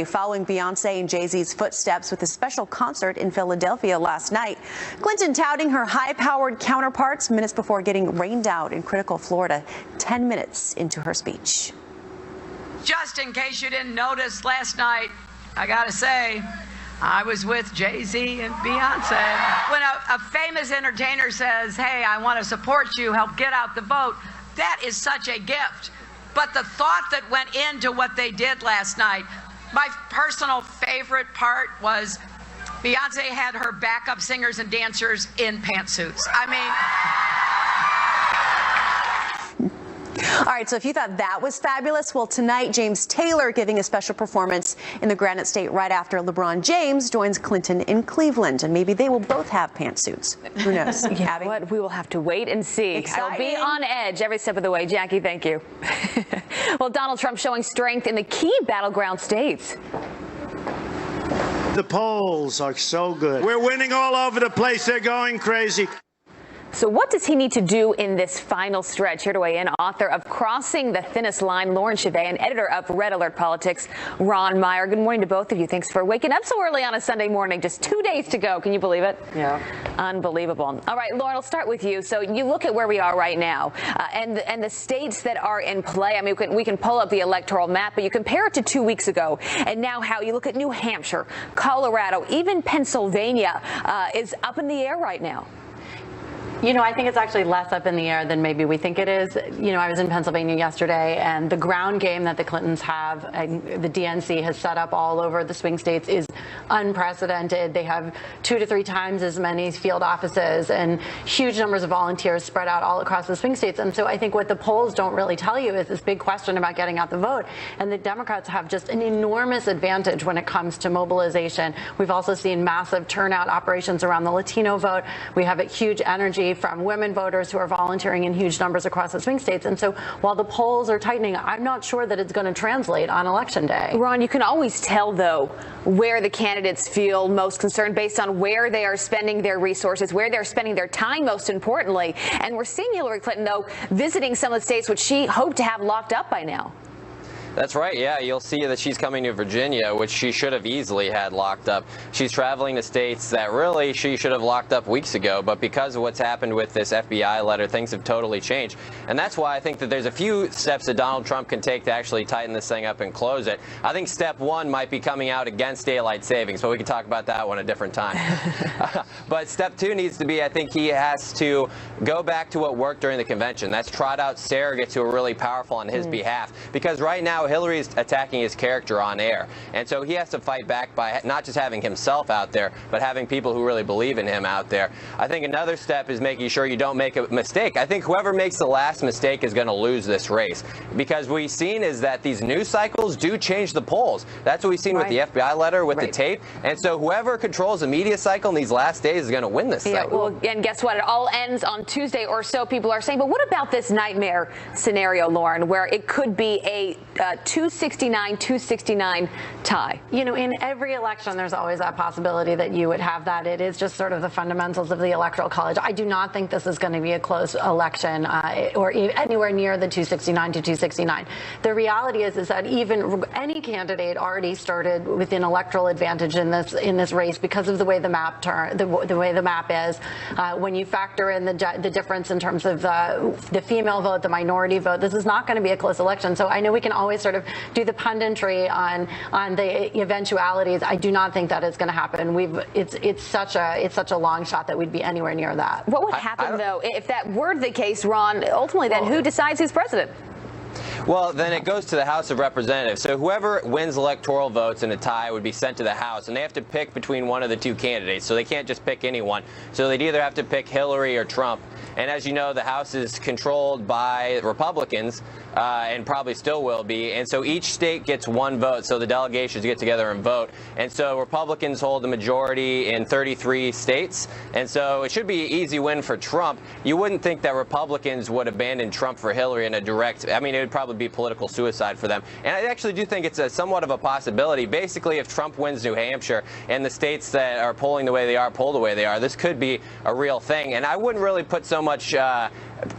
Following Beyonce and Jay-Z's footsteps with a special concert in Philadelphia last night, Clinton touting her high-powered counterparts minutes before getting rained out in critical Florida, 10 minutes into her speech. Just in case you didn't notice last night, I gotta say, I was with Jay-Z and Beyonce. When a famous entertainer says, hey, I want to support you, help get out the vote, that is such a gift. But the thought that went into what they did last night, my personal favorite part was Beyonce had her backup singers and dancers in pantsuits. I mean... All right, so if you thought that was fabulous, well, tonight, James Taylor giving a special performance in the Granite State right after LeBron James joins Clinton in Cleveland, and maybe they will both have pantsuits. Who knows? Yeah, what? We will have to wait and see. Exciting. I'll be on edge every step of the way. Jackie, thank you. Well, Donald Trump showing strength in the key battleground states. The polls are so good. We're winning all over the place. They're going crazy. So what does he need to do in this final stretch? Here to weigh in, author of Crossing the Thinnest Line, Lauren Chevet, and editor of Red Alert Politics, Ron Meyer. Good morning to both of you. Thanks for waking up so early on a Sunday morning. Just 2 days to go. Can you believe it? Yeah. Unbelievable. All right, Lauren, I'll start with you. So you look at where we are right now and the states that are in play. I mean, we can pull up the electoral map, but you compare it to 2 weeks ago, and now how you look at New Hampshire, Colorado, even Pennsylvania is up in the air right now. You know, I think it's actually less up in the air than maybe we think it is. You know, I was in Pennsylvania yesterday, and the ground game that the Clintons have, the DNC has set up all over the swing states is unprecedented. They have 2 to 3 times as many field offices and huge numbers of volunteers spread out all across the swing states. And so I think what the polls don't really tell you is this big question about getting out the vote. And the Democrats have just an enormous advantage when it comes to mobilization. We've also seen massive turnout operations around the Latino vote. We have a huge energy from women voters who are volunteering in huge numbers across the swing states. And so while the polls are tightening, I'm not sure that it's going to translate on Election Day. Ron, you can always tell, though, where the candidates feel most concerned based on where they are spending their resources, where they're spending their time, most importantly. And we're seeing Hillary Clinton, though, visiting some of the states which she hoped to have locked up by now. That's right, yeah. You'll see that she's coming to Virginia, which she should have easily had locked up. She's traveling to states that really she should have locked up weeks ago, but because of what's happened with this FBI letter, things have totally changed. And that's why I think that there's a few steps that Donald Trump can take to actually tighten this thing up and close it. I think step 1 might be coming out against daylight savings, but we can talk about that one a different time. But step 2 needs to be, I think he has to go back to what worked during the convention. That's trot out surrogates who are really powerful on his behalf. Because right now, Hillary is attacking his character on air. And so he has to fight back by not just having himself out there, but having people who really believe in him out there. I think another step is making sure you don't make a mistake. I think whoever makes the last mistake is going to lose this race. Because what we've seen is that these news cycles do change the polls. That's what we've seen with the FBI letter, with the tape. And so whoever controls the media cycle in these last days is going to win this cycle. Well, and guess what? It all ends on Tuesday or so, people are saying. But what about this nightmare scenario, Lauren, where it could be a 269-269 tie? You know, in every election, there's always that possibility that you would have that. It is just sort of the fundamentals of the Electoral College. I do not think this is going to be a close election or anywhere near the 269 to 269. The reality is that even any candidate already started with an electoral advantage in this race because of the way the map the way the map is. When you factor in the difference in terms of the female vote, the minority vote, this is not going to be a close election. So I know we can always sort of do the punditry on the eventualities. I do not think that is going to happen. It's such a long shot that we'd be anywhere near that. What would happen though if that were the case, Ron? Ultimately, then who decides who's president? Well, then it goes to the House of Representatives. So whoever wins electoral votes in a tie would be sent to the House, and they have to pick between one of the 2 candidates. So they can't just pick anyone. So they'd either have to pick Hillary or Trump. And as you know, the House is controlled by Republicans, and probably still will be. And so each state gets 1 vote. So the delegations get together and vote. And so Republicans hold the majority in 33 states. And so it should be an easy win for Trump. You wouldn't think that Republicans would abandon Trump for Hillary in a direct, I mean, it would probably be political suicide for them. And I actually do think it's somewhat of a possibility. Basically, if Trump wins New Hampshire and the states that are polling the way they are poll the way they are, this could be a real thing. And I wouldn't really put so much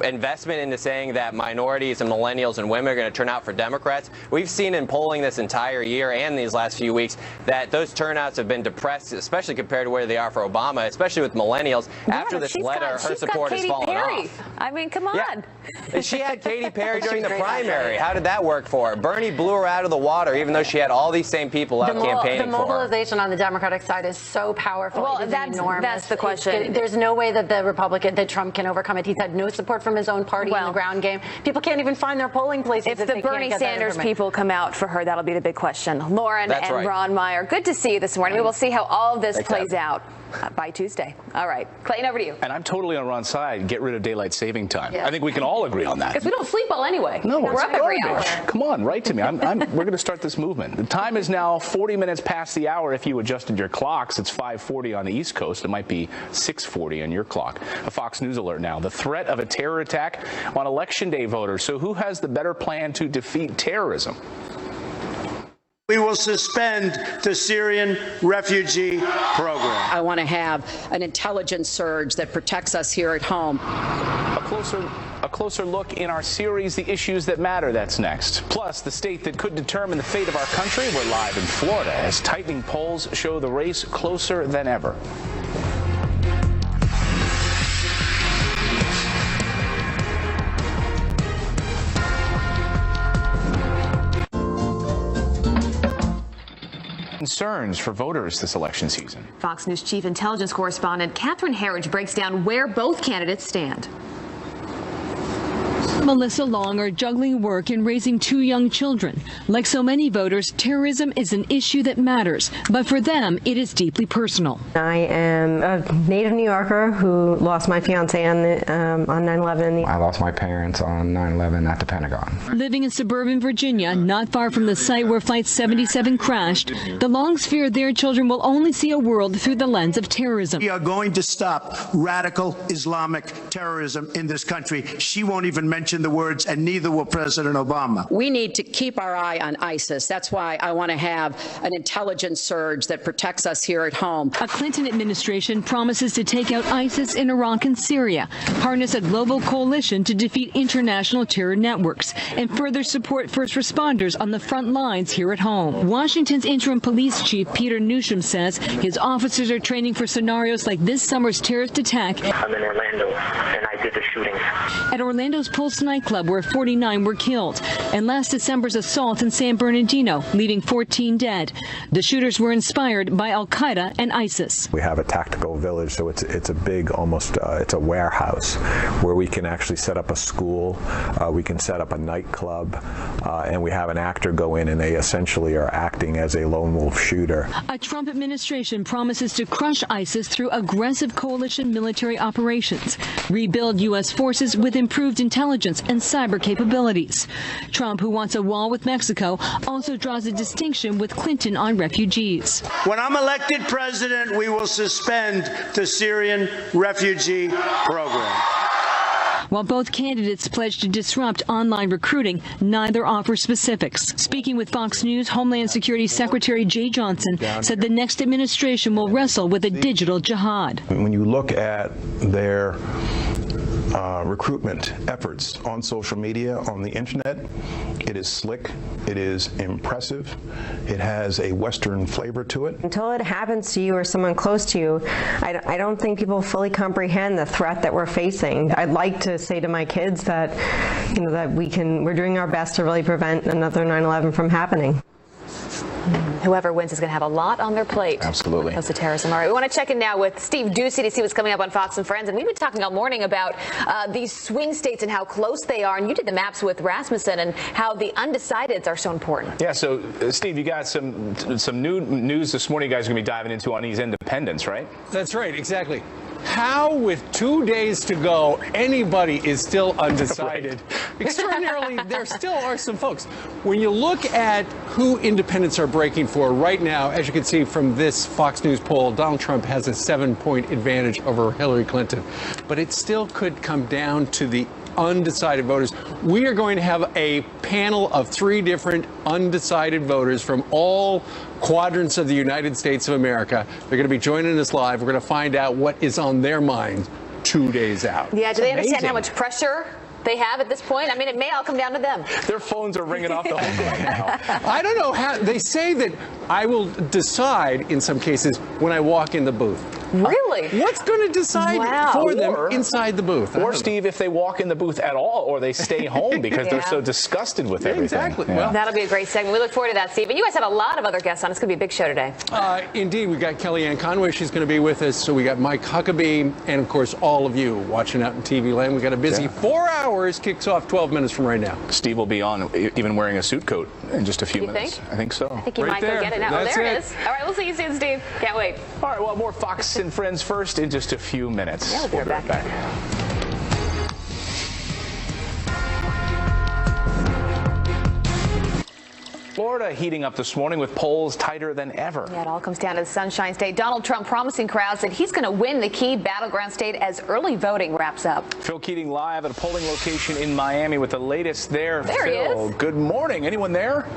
investment into saying that minorities and millennials and women are going to turn out for Democrats. We've seen in polling this entire year and these last few weeks that those turnouts have been depressed, especially compared to where they are for Obama, especially with millennials. After this letter, her support has fallen off. I mean, come on. Yeah. She had Katy Perry during the primary. How did that work for her? Bernie blew her out of the water, even though she had all these same people out campaigning for her. The mobilization on the Democratic side is so powerful. Well, that's the question. There's no way that Trump can overcome it. He's had no support from his own party in the ground game. People can't even find their polling places. If the Bernie Sanders people come out for her, that'll be the big question. Lauren and Ron Meyer, good to see you this morning. We will see how all of this plays out by Tuesday. All right. Clayton, over to you. And I'm totally on Ron's side. Get rid of daylight saving time. I think we can all agree on that. Because we don't sleep well anyway. No, we're up every hour. Come on, write to me. We're going to start this movement. The time is now 40 minutes past the hour. If you adjusted your clocks, it's 5:40 on the East Coast. It might be 6:40 on your clock. A Fox News alert now. The threat of a terror attack on Election Day voters. So who has the better plan to defeat terrorism? We will suspend the Syrian refugee program. I want to have an intelligence surge that protects us here at home. A closer look in our series, The Issues That Matter. That's next. Plus, the state that could determine the fate of our country. We're live in Florida as tightening polls show the race closer than ever. Concerns for voters this election season. Fox News chief intelligence correspondent Catherine Herridge breaks down where both candidates stand. Melissa Long are juggling work and raising 2 young children. Like so many voters, terrorism is an issue that matters, but for them, it is deeply personal. I am a native New Yorker who lost my fiance on 9/11. I lost my parents on 9/11 at the Pentagon. Living in suburban Virginia, not far from the site where Flight 77 crashed, the Longs fear their children will only see a world through the lens of terrorism. We are going to stop radical Islamic terrorism in this country. She won't even mention the words, and neither will President Obama. We need to keep our eye on ISIS. That's why I want to have an intelligence surge that protects us here at home. A Clinton administration promises to take out ISIS in Iraq and Syria, harness a global coalition to defeat international terror networks, and further support first responders on the front lines here at home. Washington's interim police chief Peter Newsham says his officers are training for scenarios like this summer's terrorist attack. I'm in Orlando, and I did the shooting. At Orlando's Pulse nightclub, where 49 were killed, and last December's assault in San Bernardino, leaving 14 dead. The shooters were inspired by Al-Qaeda and ISIS. We have a tactical village, so it's a big, almost it's a warehouse where we can actually set up a school, we can set up a nightclub, and we have an actor go in, and they essentially are acting as a lone wolf shooter. A Trump administration promises to crush ISIS through aggressive coalition military operations, rebuild U.S. forces with improved intelligence and cyber capabilities. Trump, who wants a wall with Mexico, also draws a distinction with Clinton on refugees. When I'm elected president, we will suspend the Syrian refugee program. While both candidates pledged to disrupt online recruiting, neither offer specifics. Speaking with Fox News, Homeland Security Secretary Jay Johnson said the next administration will wrestle with a digital jihad. When you look at their recruitment efforts on social media, on the internet, it is slick, it is impressive, it has a Western flavor to it. Until it happens to you or someone close to you, I don't think people fully comprehend the threat that we're facing. I'd like to say to my kids that, that we're doing our best to really prevent another 9/11 from happening. Whoever wins is going to have a lot on their plate. Absolutely. Because of terrorism. All right, we want to check in now with Steve Doocy to see what's coming up on Fox and Friends. And we've been talking all morning about these swing states and how close they are. And you did the maps with Rasmussen and how the undecideds are so important. Yeah, so Steve, you got some new news this morning you guys are going to be diving into on these independents, right? That's right, exactly. How, with 2 days to go, anybody is still undecided? Right. Extraordinarily, there still are some folks. When you look at who independents are breaking for right now, as you can see from this Fox News poll, Donald Trump has a 7-point advantage over Hillary Clinton. But it still could come down to the undecided voters. We are going to have a panel of 3 different undecided voters from all quadrants of the United States of America. They're going to be joining us live. We're going to find out what is on their mind 2 days out. Yeah, do they understand amazing. how much pressure they have at this point? I mean, it may all come down to them. Their phones are ringing off the hook right now. I don't know how. They say that I will decide in some cases when I walk in the booth. Really? What's going to decide for them inside the booth? Or, Steve, if they walk in the booth at all, or they stay home because they're so disgusted with everything. Exactly. Yeah. Well, That'll be a great segment. We look forward to that, Steve. And you guys have a lot of other guests on. It's going to be a big show today. Indeed. We got Kellyanne Conway. She's going to be with us. So we got Mike Huckabee and, of course, all of you watching out in TV land. We got a busy 4 hours. Kicks off 12 minutes from right now. Steve will be on, even wearing a suit coat in just a few You minutes. think? I think so. I think you might go get it now. That's there it it is. All right, we'll see you soon, Steve. Can't wait. All right, well, more Fox and Friends first in just a few minutes. Yeah, we'll be right back. Florida heating up this morning with polls tighter than ever. Yeah, it all comes down to the Sunshine State. Donald Trump promising crowds that he's going to win the key battleground state as early voting wraps up. Phil Keating live at a polling location in Miami with the latest there. There he Phil, is. good morning. Anyone there?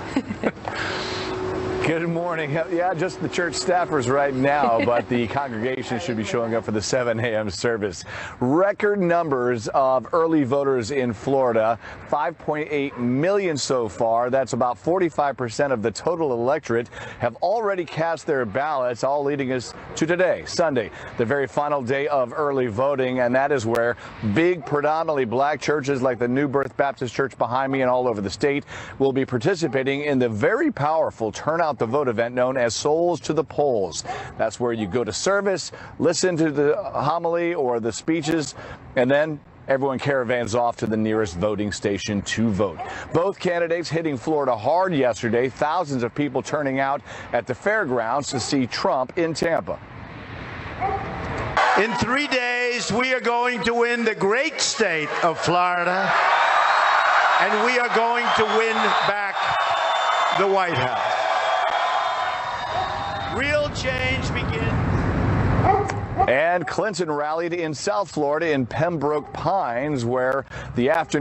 Good morning. Yeah, just the church staffers right now, but the congregation should be showing up for the 7 a.m. service. Record numbers of early voters in Florida, 5.8 million so far. That's about 45% of the total electorate have already cast their ballots, all leading us to today, Sunday, the very final day of early voting, and that is where big, predominantly black churches like the New Birth Baptist Church behind me and all over the state will be participating in the very powerful Turnout the Vote event known as Souls to the Polls. That's where you go to service, listen to the homily or the speeches, and then everyone caravans off to the nearest voting station to vote. Both candidates hitting Florida hard yesterday. Thousands of people turning out at the fairgrounds to see Trump in Tampa. In 3 days, we are going to win the great state of Florida, and we are going to win back the White House. Real change begins. And Clinton rallied in South Florida in Pembroke Pines, where the afternoon